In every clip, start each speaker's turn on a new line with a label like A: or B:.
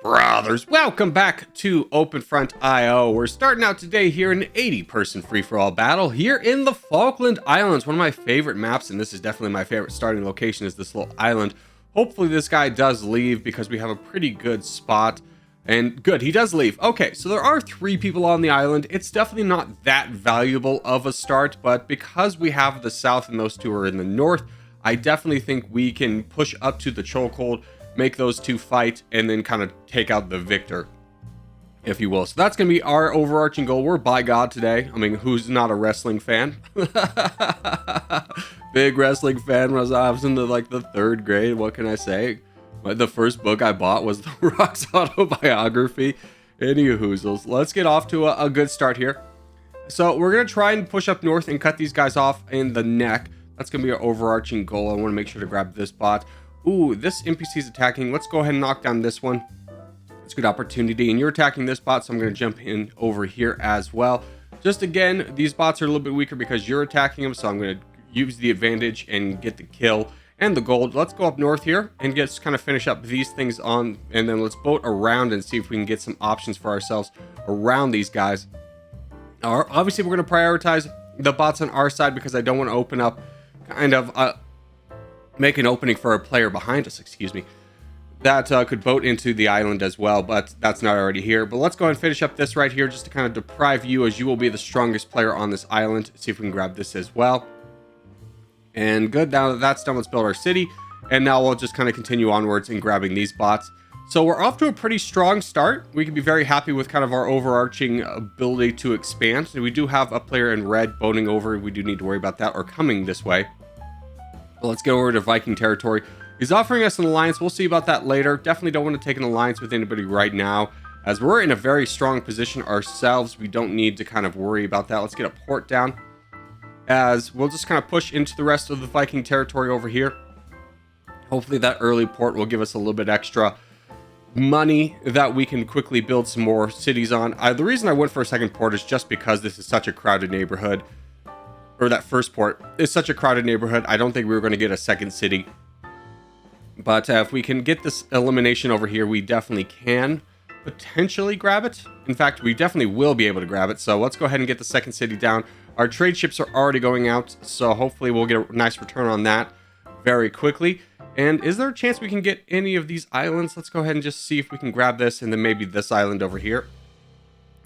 A: Brothers, welcome back to Openfront IO. We're starting out today here in an 80-person free-for-all battle here in the Falkland Islands, one of my favorite maps, and this is definitely my favorite starting location is this little island. Hopefully this guy does leave because we have a pretty good spot. And good, he does leave. Okay, so there are 3 people on the island. It's definitely not that valuable of a start, but because we have the south and those 2 are in the north, I definitely think we can push up to the chokehold, make those 2 fight, and then kind of take out the victor, if you will. So that's going to be our overarching goal. We're by God today. I mean, who's not a wrestling fan? Big wrestling fan. When I was in the 3rd grade. What can I say? The first book I bought was The Rock's autobiography. Any hoozles. Let's get off to a good start here. So we're going to try and push up north and cut these guys off in the neck. That's going to be our overarching goal. I want to make sure to grab this bot. Ooh, this NPC is attacking. Let's go ahead and knock down this one. It's a good opportunity. And you're attacking this bot, so I'm going to jump in over here as well. Just again, these bots are a little bit weaker because you're attacking them, so I'm going to use the advantage and get the kill and the gold. Let's go up north here and just kind of finish up these things on, and then let's boat around and see if we can get some options for ourselves around these guys. Obviously, we're going to prioritize the bots on our side because I don't want to open up make an opening for a player behind us, that could boat into the island as well, but that's not already here. But let's go ahead and finish up this right here just to kind of deprive you, as you will be the strongest player on this island. See if we can grab this as well. And good, now that that's done, let's build our city, and now we'll just kind of continue onwards and grabbing these bots. So we're off to a pretty strong start. We can be very happy with kind of our overarching ability to expand. So we do have a player in red boating over. We do need to worry about that, or coming this way. Let's get over to Viking territory. He's offering us an alliance. We'll see about that later. Definitely don't want to take an alliance with anybody right now, as we're in a very strong position ourselves. We don't need to kind of worry about that. Let's get a port down, as we'll just kind of push into the rest of the Viking territory over here. Hopefully that early port will give us a little bit extra money that we can quickly build some more cities on. The reason I went for a second port is just because this is such a crowded neighborhood. Or that first port is such a crowded neighborhood. I don't think we were going to get a second city. But if we can get this elimination over here, we definitely can potentially grab it. In fact, we definitely will be able to grab it. So let's go ahead and get the second city down. Our trade ships are already going out, so hopefully we'll get a nice return on that very quickly. And is there a chance we can get any of these islands? Let's go ahead and just see if we can grab this, and then maybe this island over here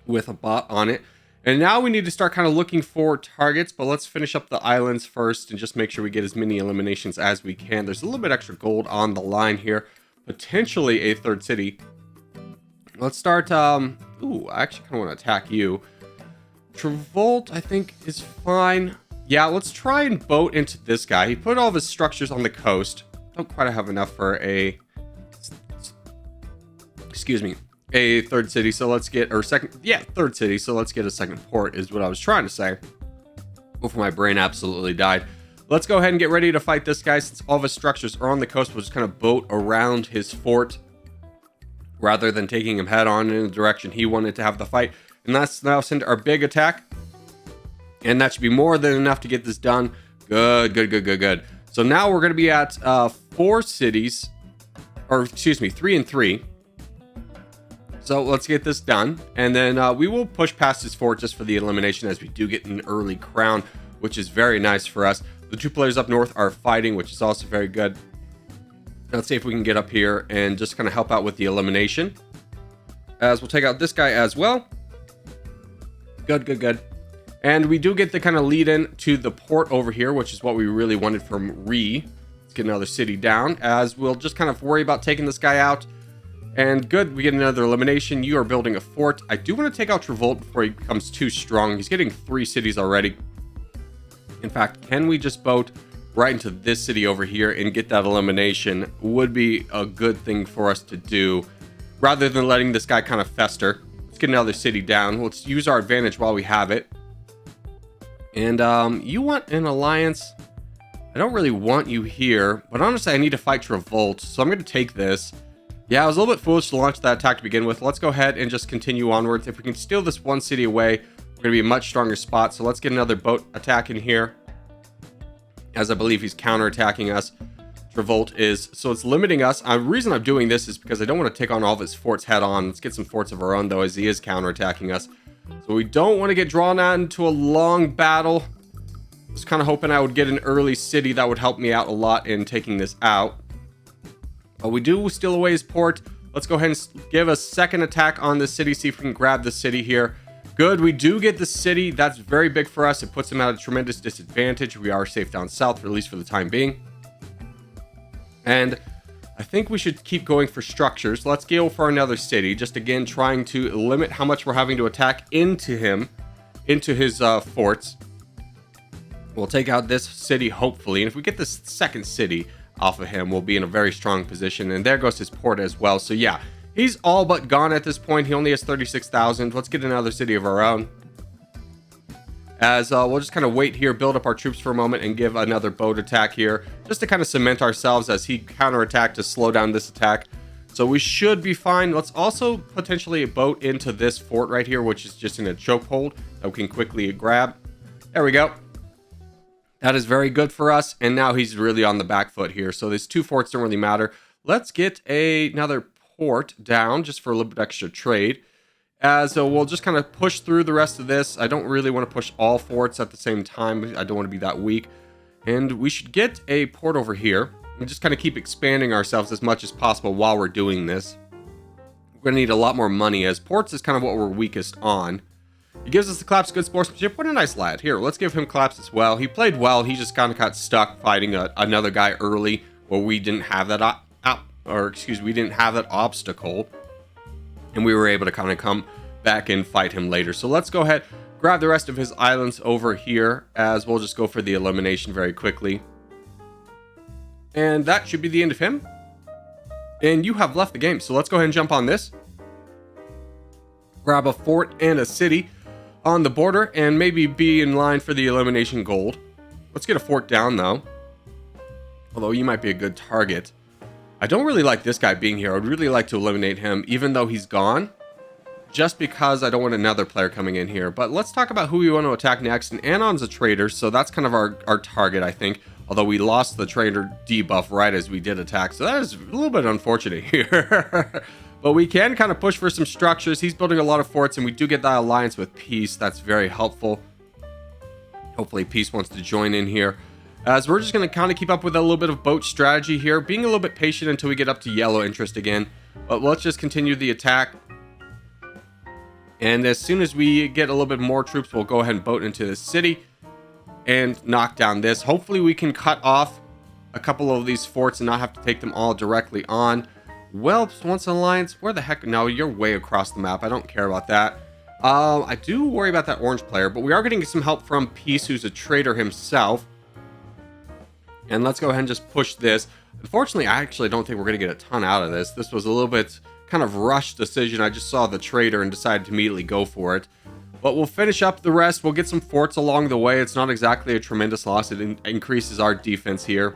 A: with a bot on it. And now we need to start kind of looking for targets, but let's finish up the islands first and just make sure we get as many eliminations as we can. There's a little bit extra gold on the line here, potentially a 3rd city. Let's start, ooh, I actually kind of want to attack you. Travolt, I think, is fine. Yeah, let's try and boat into this guy. He put all of his structures on the coast. Don't quite have enough for a, a 3rd city, so let's get, or second, yeah, 3rd city, so let's get a second port is what I was trying to say before my brain absolutely died. Let's go ahead and get ready to fight this guy. Since all of his structures are on the coast, we'll just kind of boat around his fort rather than taking him head on in the direction he wanted to have the fight. And let's now send our big attack, and that should be more than enough to get this done. Good. So now we're going to be at 4 cities, or excuse me, 3 and 3. So let's get this done, and then we will push past his fort just for the elimination, as we do get an early crown, which is very nice for us. The 2 players up north are fighting, which is also very good. Let's see if we can get up here and just kind of help out with the elimination, as we'll take out this guy as well. Good. And we do get the kind of lead in to the port over here, which is what we really wanted from Re. Let's get another city down, as we'll just kind of worry about taking this guy out. And good, we get another elimination. You are building a fort. I do want to take out Travolt before he becomes too strong. He's getting 3 cities already. In fact, can we just boat right into this city over here and get that elimination? Would be a good thing for us to do, rather than letting this guy kind of fester. Let's get another city down. Let's use our advantage while we have it. And you want an alliance? I don't really want you here, but honestly, I need to fight Travolt, so I'm going to take this. Yeah, I was a little bit foolish to launch that attack to begin with. Let's go ahead and just continue onwards. If we can steal this 1 city away, we're going to be a much stronger spot. So let's get another boat attack in here, as I believe he's counterattacking us. Revolt is. So it's limiting us. The reason I'm doing this is because I don't want to take on all of his forts head on. Let's get some forts of our own, though, as he is counterattacking us. So we don't want to get drawn out into a long battle. I was kind of hoping I would get an early city that would help me out a lot in taking this out. But we do steal away his port. Let's go ahead and give a second attack on the city, see if we can grab the city here. Good, we do get the city. That's very big for us. It puts him at a tremendous disadvantage. We are safe down south, at least for the time being. And I think we should keep going for structures. Let's go for another city. Just again, trying to limit how much we're having to attack into him, into his forts. We'll take out this city, hopefully. And if we get this second city off of him, we'll be in a very strong position. And there goes his port as well. So yeah, he's all but gone at this point. He only has 36,000. Let's get another city of our own. As we'll just kind of wait here, build up our troops for a moment, and give another boat attack here, just to kind of cement ourselves as he counterattack to slow down this attack. So we should be fine. Let's also potentially boat into this fort right here, which is just in a chokehold that we can quickly grab. There we go. That is very good for us, and now he's really on the back foot here. So these two forts don't really matter. Let's get another port down just for a little bit extra trade. So we'll just kind of push through the rest of this. I don't really want to push all forts at the same time. I don't want to be that weak. And we should get a port over here and just kind of keep expanding ourselves as much as possible while we're doing this. We're going to need a lot more money, as ports is kind of what we're weakest on. He gives us the collapse, good sportsmanship. What a nice lad. Here, let's give him collapse as well. He played well. He just kind of got stuck fighting another guy early where we didn't have that we didn't have that obstacle. And we were able to kind of come back and fight him later. So let's go ahead, grab the rest of his islands over here, as we'll just go for the elimination very quickly. And that should be the end of him. And you have left the game. So let's go ahead and jump on this. Grab a fort and a city on the border, and maybe be in line for the elimination gold. Let's get a fort down, though. Although you might be a good target. I don't really like this guy being here. I would really like to eliminate him, even though he's gone. Just because I don't want another player coming in here. But let's talk about who we want to attack next. And Anon's a traitor, so that's kind of our target, I think. Although we lost the traitor debuff right as we did attack. So that is a little bit unfortunate here. But we can kind of push for some structures. He's building a lot of forts, and we do get that alliance with Peace. That's very helpful. Hopefully Peace wants to join in here. As we're just going to kind of keep up with a little bit of boat strategy here, being a little bit patient until we get up to yellow interest again. But let's just continue the attack. And as soon as we get a little bit more troops, we'll go ahead and boat into the city and knock down this. Hopefully we can cut off a couple of these forts and not have to take them all directly on. Welps wants an alliance. Where the heck? No, you're way across the map. I don't care about that. I do worry about that orange player, but we are getting some help from Peace, who's a traitor himself. And let's go ahead and just push this. Unfortunately, I actually don't think we're going to get a ton out of this. This was a little bit kind of rushed decision. I just saw the traitor and decided to immediately go for it. But we'll finish up the rest. We'll get some forts along the way. It's not exactly a tremendous loss. It increases our defense here.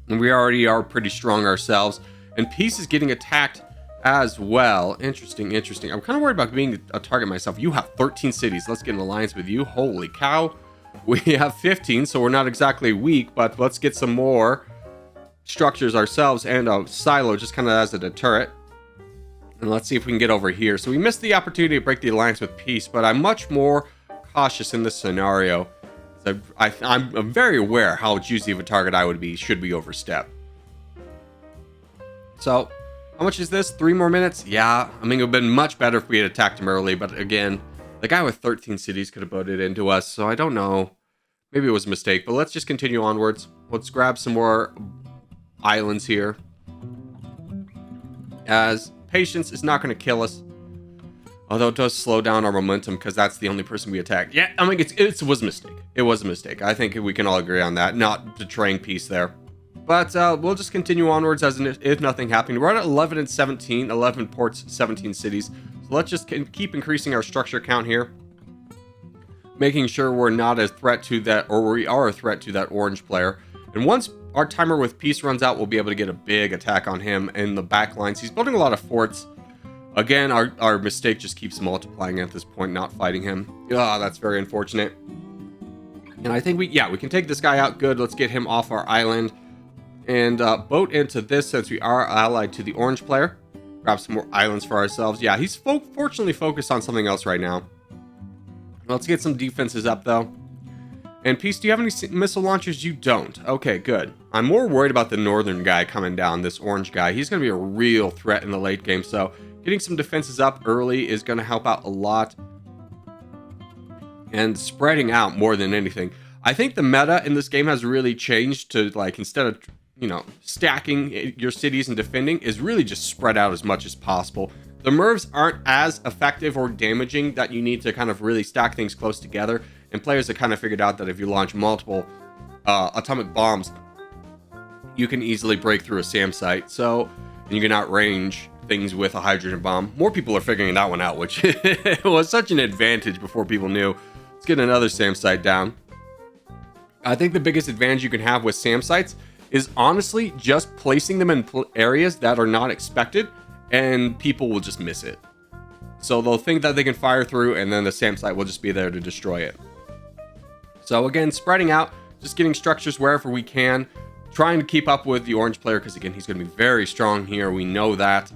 A: And we already are pretty strong ourselves. And Peace is getting attacked as well. Interesting. I'm kind of worried about being a target myself. You have 13 cities. Let's get an alliance with you. Holy cow. We have 15, so we're not exactly weak, but let's get some more structures ourselves and a silo just kind of as a deterrent. And let's see if we can get over here. So we missed the opportunity to break the alliance with Peace, but I'm much more cautious in this scenario. So I'm very aware how juicy of a target I would be should we overstep. So how much is this? 3 more minutes? Yeah, I mean, it would have been much better if we had attacked him early, but again, the guy with 13 cities could have boated into us, so I don't know. Maybe it was a mistake, but let's just continue onwards. Let's grab some more islands here. As patience is not going to kill us. Although it does slow down our momentum because that's the only person we attacked. Yeah, I mean, it was a mistake. It was a mistake. I think we can all agree on that. Not betraying Peace there. But we'll just continue onwards as if nothing happened. We're at 11 and 17. 11 ports, 17 cities. Let's just keep increasing our structure count here. Making sure we're not a threat to that, or we are a threat to that orange player. And once our timer with Peace runs out, we'll be able to get a big attack on him in the back lines. He's building a lot of forts. Again, our mistake just keeps multiplying at this point, not fighting him. That's very unfortunate. And I think we can take this guy out good. Let's get him off our island. and boat into this since we are allied to the orange player. Grab some more islands for ourselves. Yeah, he's fortunately focused on something else right now. Let's get some defenses up, though. And Peace, do you have any missile launchers? You don't. Okay, good. I'm more worried about the northern guy coming down, this orange guy. He's going to be a real threat in the late game, so getting some defenses up early is going to help out a lot. And spreading out more than anything. I think the meta in this game has really changed to, like, instead of, you know, stacking your cities and defending, is really just spread out as much as possible. The MIRVs aren't as effective or damaging that you need to kind of really stack things close together. And players have kind of figured out that if you launch multiple atomic bombs, you can easily break through a SAM site. So, and you can outrange things with a hydrogen bomb. More people are figuring that one out, which was such an advantage before people knew. Let's get another SAM site down. I think the biggest advantage you can have with SAM sites is honestly just placing them in areas that are not expected, and people will just miss it. So they'll think that they can fire through, and then the SAM site will just be there to destroy it. So again, spreading out, just getting structures wherever we can, trying to keep up with the orange player, because again, he's going to be very strong here. We know that.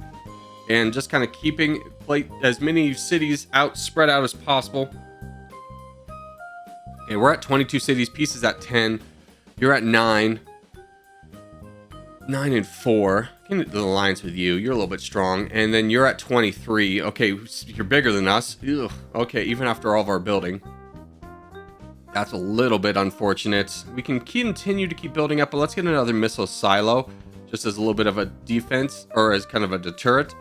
A: And just kind of keeping as many cities spread out as possible. Okay, we're at 22 cities. Peace is at 10. You're at 9. 9 and 4. Get the alliance with you. You're a little bit strong. And then you're at 23. Okay, you're bigger than us. Ugh. Okay, even after all of our building. That's a little bit unfortunate. We can continue to keep building up, but let's get another missile silo. Just as a little bit of a defense, or as kind of a deterrent.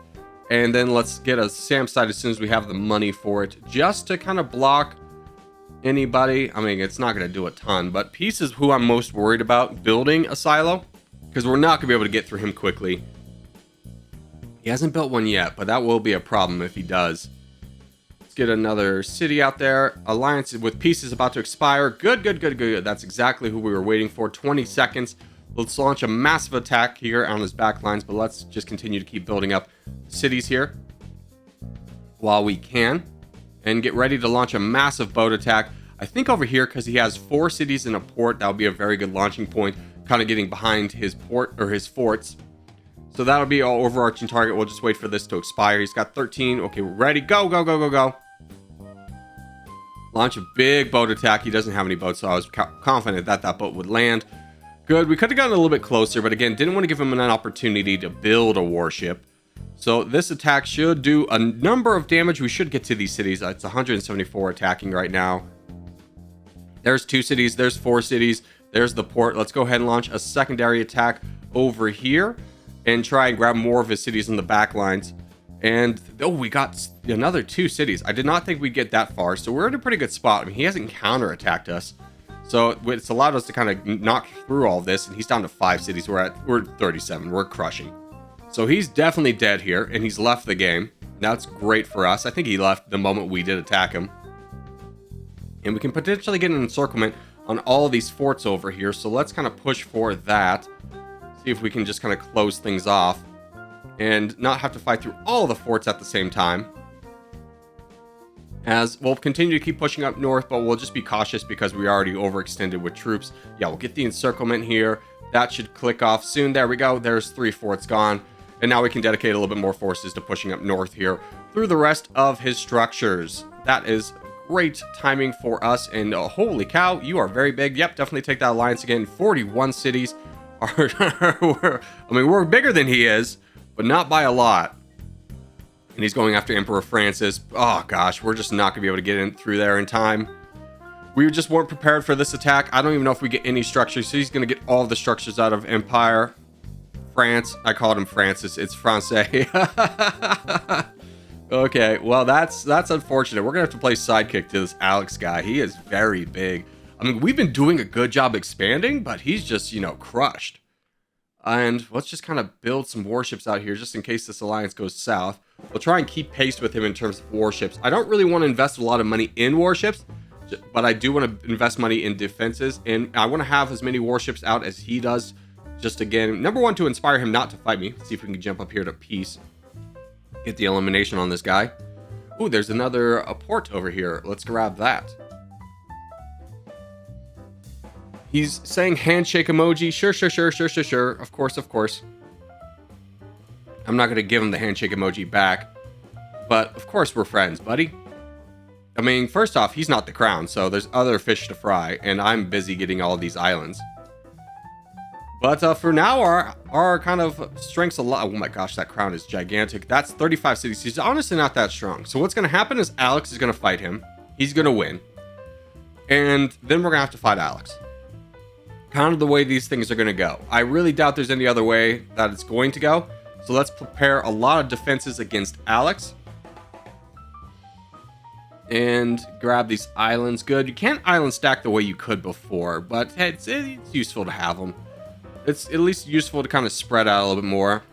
A: And then let's get a SAM site as soon as we have the money for it. Just to kind of block anybody. I mean, it's not going to do a ton, but Peace is who I'm most worried about building a silo. Because we're not going to be able to get through him quickly. He hasn't built one yet, but that will be a problem if he does. Let's get another city out there. Alliance with Peace is about to expire. Good, good, good, good. That's exactly who we were waiting for. 20 seconds. Let's launch a massive attack here on his back lines, but let's just continue to keep building up cities here while we can. And get ready to launch a massive boat attack. I think over here, because he has 4 cities in a port, that would be a very good launching point. Kind of getting behind his port or his forts. So that'll be our overarching target. We'll just wait for this to expire. He's got 13. Okay, we're ready. Go, go, go, go, go. Launch a big boat attack. He doesn't have any boats, so I was confident that that boat would land. Good. We could have gotten a little bit closer, but again, didn't want to give him an opportunity to build a warship. So this attack should do a number of damage. We should get to these cities. It's 174 attacking right now. There's 2 cities. There's 4 cities. There's the port. Let's go ahead and launch a secondary attack over here and try and grab more of his cities in the back lines. And, oh, we got another 2 cities. I did not think we'd get that far, so we're in a pretty good spot. I mean, he hasn't counterattacked us. So it's allowed us to kind of knock through all this, and he's down to 5 cities. We're 37. We're crushing. So he's definitely dead here, and he's left the game. That's great for us. I think he left the moment we did attack him. And we can potentially get an encirclement on all of these forts over here, so let's kind of push for that. See if we can just kind of close things off and not have to fight through all of the forts at the same time. As we'll continue to keep pushing up north, but we'll just be cautious because we already overextended with troops. Yeah, we'll get the encirclement here. That should click off soon. There we go. There's 3 forts gone. And now we can dedicate a little bit more forces to pushing up north here through the rest of his structures. That is great timing for us. And holy cow, you are very big. Yep, definitely take that alliance again. 41 cities. I mean, we're bigger than he is, but not by a lot. And he's going after Emperor Francis. Oh gosh, we're just not gonna be able to get in through there in time. We just weren't prepared for this attack. I don't even know if we get any structures. So he's gonna get all the structures out of Empire. France. I called him Francis. It's Francais. Okay, well that's unfortunate. We're gonna have to play sidekick to this Alex guy. He is very big. I mean, we've been doing a good job expanding, but he's just, you know, crushed. And let's just kind of build some warships out here just in case this alliance goes south. We'll try and keep pace with him in terms of warships. I don't really want to invest a lot of money in warships, but I do want to invest money in defenses. And I want to have as many warships out as he does. Just again, number one, to inspire him not to fight me. Let's see if we can jump up here to peace. Get the elimination on this guy. Ooh, there's another port over here. Let's grab that. He's saying handshake emoji. Sure. Of course. I'm not going to give him the handshake emoji back. But, of course, we're friends, buddy. I mean, first off, he's not the crown, so there's other fish to fry, and I'm busy getting all these islands. But for now, our kind of strength's a lot. Oh my gosh, that crown is gigantic. That's 35 cities. He's honestly not that strong. So what's going to happen is Alex is going to fight him. He's going to win. And then we're going to have to fight Alex. Kind of the way these things are going to go. I really doubt there's any other way that it's going to go. So let's prepare a lot of defenses against Alex. And grab these islands. Good. You can't island stack the way you could before, but it's useful to have them. It's at least useful to kind of spread out a little bit more.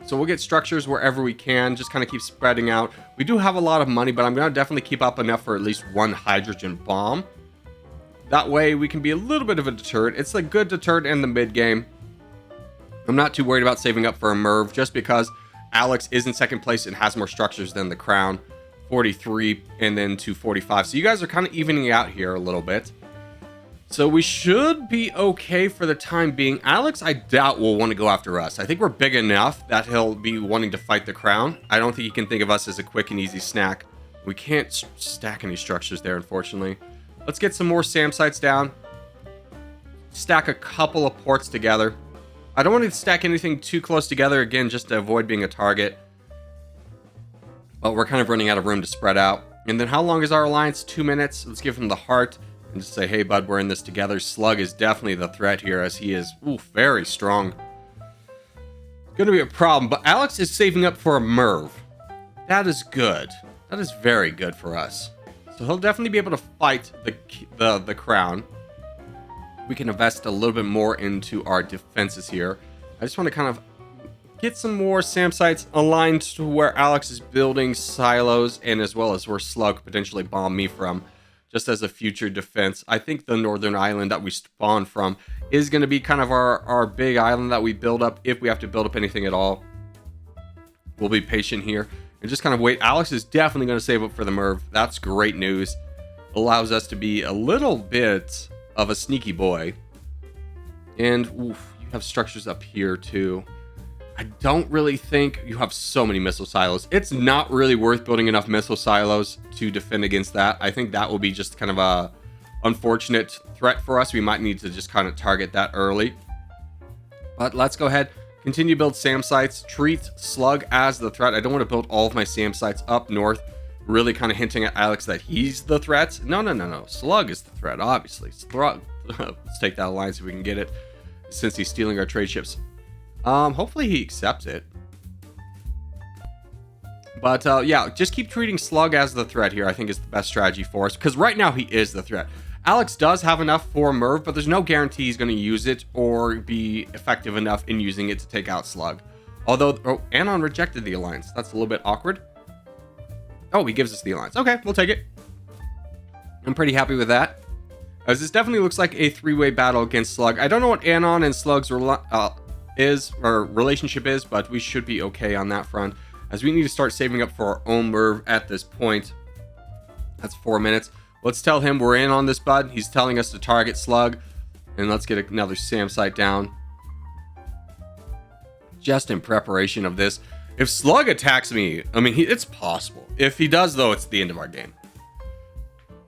A: So we'll get structures wherever we can. Just kind of keep spreading out. We do have a lot of money, but I'm going to definitely keep up enough for at least one hydrogen bomb. That way we can be a little bit of a deterrent. It's a good deterrent in the mid game. I'm not too worried about saving up for a Merv just because Alex is in second place and has more structures than the crown. 43 and then 245. So you guys are kind of evening out here a little bit. So we should be okay for the time being. Alex, I doubt will want to go after us. I think we're big enough that he'll be wanting to fight the crown. I don't think he can think of us as a quick and easy snack. We can't stack any structures there, unfortunately. Let's get some more SAM sites down. Stack a couple of ports together. I don't want to stack anything too close together, again, just to avoid being a target. But we're kind of running out of room to spread out. And then how long is our alliance? 2 minutes. Let's give him the heart. And just say, hey, bud, we're in this together. Slug is definitely the threat here, as he is very strong. Going to be a problem, but Alex is saving up for a Merv. That is good. That is very good for us. So he'll definitely be able to fight the crown. We can invest a little bit more into our defenses here. I just want to kind of get some more SAM sites aligned to where Alex is building silos, and as well as where Slug could potentially bomb me from. Just as a future defense. I think the northern island that we spawn from is going to be kind of our big island that we build up if we have to build up anything at all. We'll be patient here and just kind of wait. Alex is definitely going to save up for the Merv. That's great news. Allows us to be a little bit of a sneaky boy. And you have structures up here too. I don't really think you have so many missile silos. It's not really worth building enough missile silos to defend against that. I think that will be just kind of a unfortunate threat for us. We might need to just kind of target that early. But let's go ahead, continue to build SAM sites, treat Slug as the threat. I don't want to build all of my SAM sites up north, really kind of hinting at Alex that he's the threat. No. Slug is the threat, obviously. Slug. Let's take that alliance if we can get it, since he's stealing our trade ships. Hopefully he accepts it. But yeah, just keep treating Slug as the threat here, I think is the best strategy for us, because right now he is the threat. Alex does have enough for Merv, but there's no guarantee he's going to use it or be effective enough in using it to take out Slug. Although, Anon rejected the alliance. That's a little bit awkward. Oh, he gives us the alliance. Okay, we'll take it. I'm pretty happy with that, as this definitely looks like a three-way battle against Slug. I don't know what Anon and Slug's relationship is, but we should be okay on that front, as we need to start saving up for our own Merv at this point. That's 4 minutes. Let's tell him we're in on this, bud. He's telling us to target Slug, and let's get another SAM site down just in preparation of this. If Slug attacks me, I mean, it's possible. If he does, though, it's the end of our game.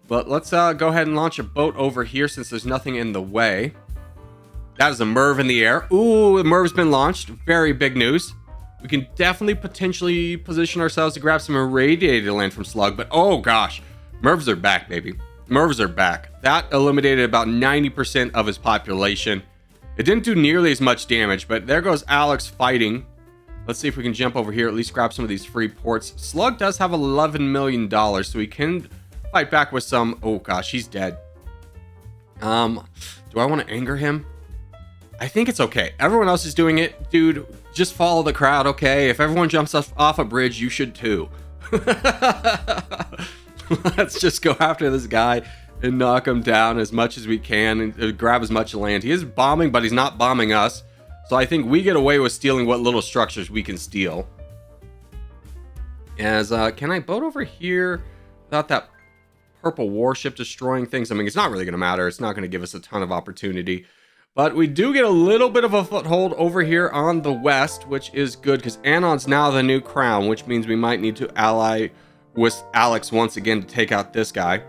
A: But let's go ahead and launch a boat over here, since there's nothing in the way. That is a Merv in the air. Ooh, the Merv's been launched. Very big news. We can definitely potentially position ourselves to grab some irradiated land from Slug, but oh gosh, Mervs are back, baby. Mervs are back. That eliminated about 90% of his population. It didn't do nearly as much damage, but there goes Alex fighting. Let's see if we can jump over here, at least grab some of these free ports. Slug does have $11 million, so he can fight back with some. Oh gosh, he's dead. Do I want to anger him? I think it's okay. Everyone else is doing it. Dude, just follow the crowd, okay? If everyone jumps off a bridge, you should too. Let's just go after this guy and knock him down as much as we can and grab as much land. He is bombing, but he's not bombing us. So I think we get away with stealing what little structures we can steal. As, can I boat over here without that purple warship destroying things. I mean, it's not really going to matter. It's not going to give us a ton of opportunity. But we do get a little bit of a foothold over here on the west, which is good because Anon's now the new crown, which means we might need to ally with Alex once again to take out this guy.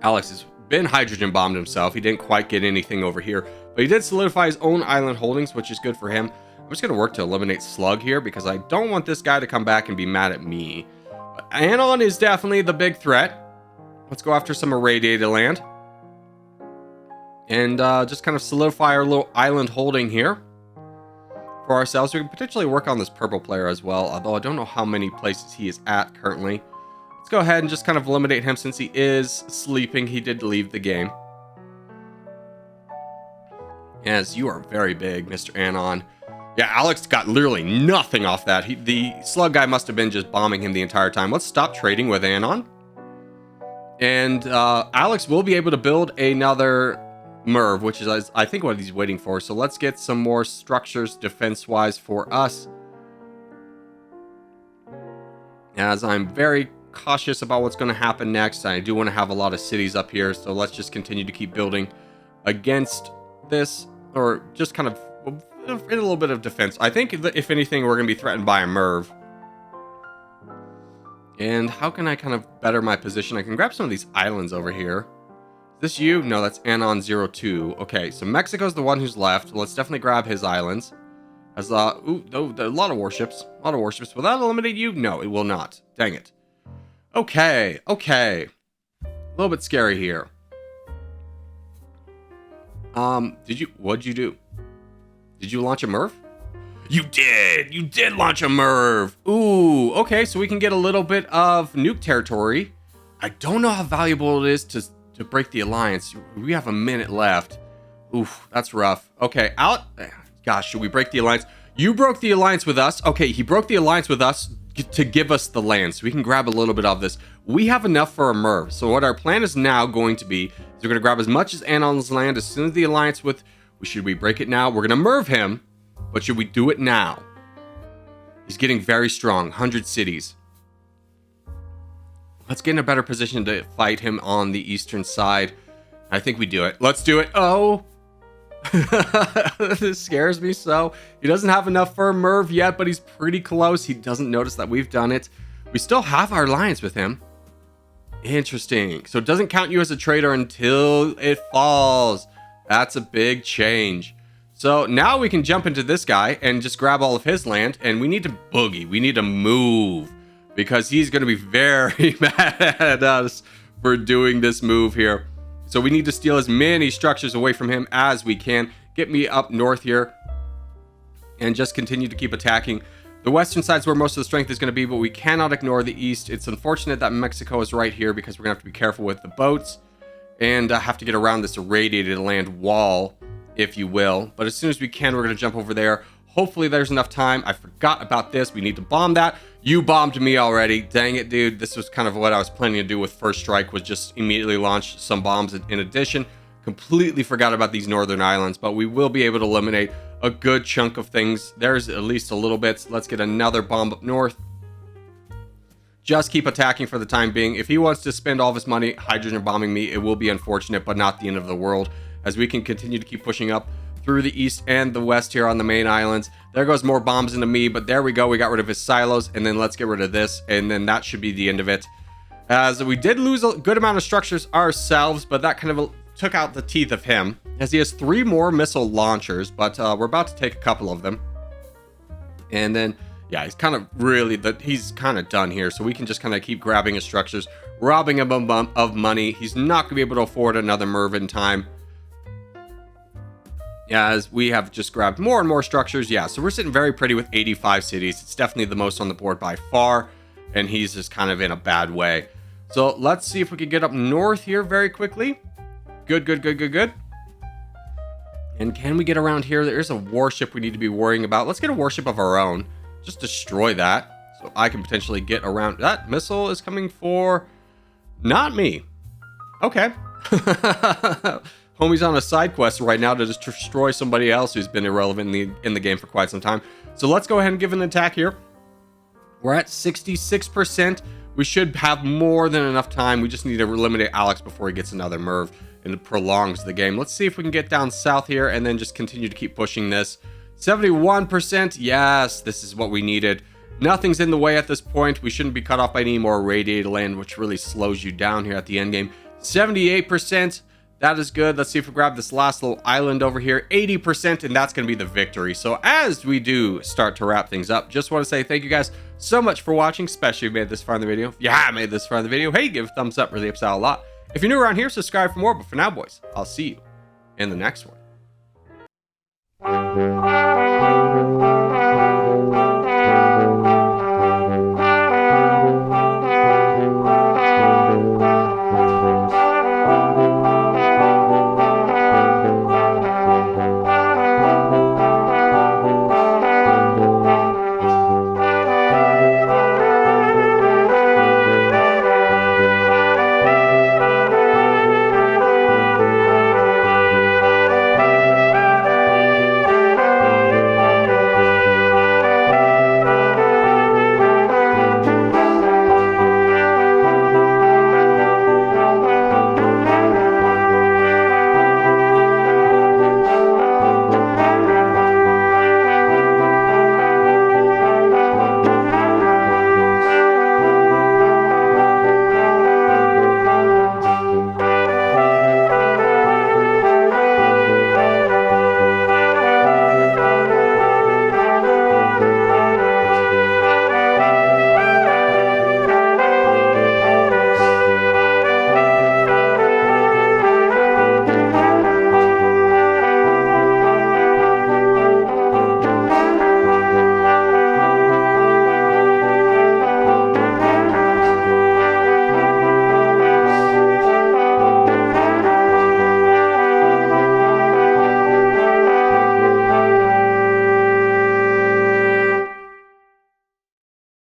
A: Alex has been hydrogen bombed himself. He didn't quite get anything over here, but he did solidify his own island holdings, which is good for him. I'm just going to work to eliminate Slug here because I don't want this guy to come back and be mad at me. But Anon is definitely the big threat. Let's go after some irradiated land. And just kind of solidify our little island holding here for ourselves. We can potentially work on this purple player as well, although I don't know how many places he is at currently. Let's go ahead and just kind of eliminate him since he is sleeping. He did leave the game. Yes, you are very big, Mr. Anon. Yeah, Alex got literally nothing off that. The slug guy must have been just bombing him the entire time. Let's stop trading with Anon. And Alex will be able to build another Merv, which is, I think, what he's waiting for. So let's get some more structures defense-wise for us. As I'm very cautious about what's going to happen next. I do want to have a lot of cities up here. So let's just continue to keep building against this, or just kind of in a little bit of defense. I think, if anything, we're going to be threatened by a Merv. And how can I kind of better my position? I can grab some of these islands over here. Is this you? No, that's Anon 02. Okay, so Mexico's the one who's left. Let's definitely grab his islands. As ooh, a lot of warships. A lot of warships. Will that eliminate you? No, it will not. Dang it. Okay, okay. A little bit scary here. What'd you do? Did you launch a Merv? You did launch a Merv. Ooh, okay, so we can get a little bit of nuke territory. I don't know how valuable it is to break the alliance. We have a minute left. Oof, that's rough. Okay, gosh, should we break the alliance? You broke the alliance with us. Okay, he broke the alliance with us to give us the land, so we can grab a little bit of this. We have enough for a Merv. So what our plan is now going to be is we're going to grab as much as Anon's land as soon as the alliance with... Should we break it now? We're going to Merv him, but should we do it now? He's getting very strong. 100 cities. Let's get in a better position to fight him on the eastern side. I think we do it. Let's do it. Oh! This scares me so. He doesn't have enough for a Merv yet, but he's pretty close. He doesn't notice that we've done it. We still have our alliance with him. Interesting. So it doesn't count you as a traitor until it falls. That's a big change. So now we can jump into this guy and just grab all of his land, and we need to boogie. We need to move because he's going to be very mad at us for doing this move here. So we need to steal as many structures away from him as we can. Get me up north here and just continue to keep attacking. The western side is where most of the strength is going to be, but we cannot ignore the east. It's unfortunate that Mexico is right here because we're going to have to be careful with the boats and have to get around this irradiated land wall, if you will. But as soon as we can, we're going to jump over there. Hopefully there's enough time. I forgot about this. We need to bomb that. You bombed me already. Dang it, dude. This was kind of what I was planning to do with First Strike, was just immediately launch some bombs in addition. Completely forgot about these northern islands, but we will be able to eliminate a good chunk of things. There's at least a little bit. So let's get another bomb up north. Just keep attacking for the time being. If he wants to spend all of his money hydrogen bombing me, it will be unfortunate, but not the end of the world, as we can continue to keep pushing up through the east and the west here on the main islands. There goes more bombs into me, but there we go. We got rid of his silos, and then let's get rid of this, and then that should be the end of it. As we did lose a good amount of structures ourselves, but that kind of took out the teeth of him, as he has 3 more missile launchers, but we're about to take a couple of them. And then, yeah, he's kind of really, he's kind of done here, so we can just kind of keep grabbing his structures, robbing him of money. He's not going to be able to afford another Merv in time. Yeah, as we have just grabbed more and more structures. Yeah, so we're sitting very pretty with 85 cities. It's definitely the most on the board by far, and he's just kind of in a bad way. So let's see if we can get up north here very quickly. Good. And can we get around here? There's a warship we need to be worrying about. Let's get a warship of our own. Just destroy that, so I can potentially get around. That missile is coming for not me. Okay. Homie's on a side quest right now to just destroy somebody else who's been irrelevant in the game for quite some time. So let's go ahead and give an attack here. We're at 66%. we should have more than enough time. We just need to eliminate Alex before he gets another Merv and it prolongs the game. Let's see if we can get down south here and then just continue to keep pushing this. 71%. Yes, this is what we needed. Nothing's in the way at this point. We shouldn't be cut off by any more radiated land, which really slows you down here at the end game. 78%. That is good. Let's see if we grab this last little island over here. 80%, and that's going to be the victory. So as we do start to wrap things up, just want to say thank you guys so much for watching, especially if you made this far in the video. If you have made this far in the video, hey, give a thumbs up. Really helps out a lot. If you're new around here, subscribe for more. But for now, boys, I'll see you in the next one.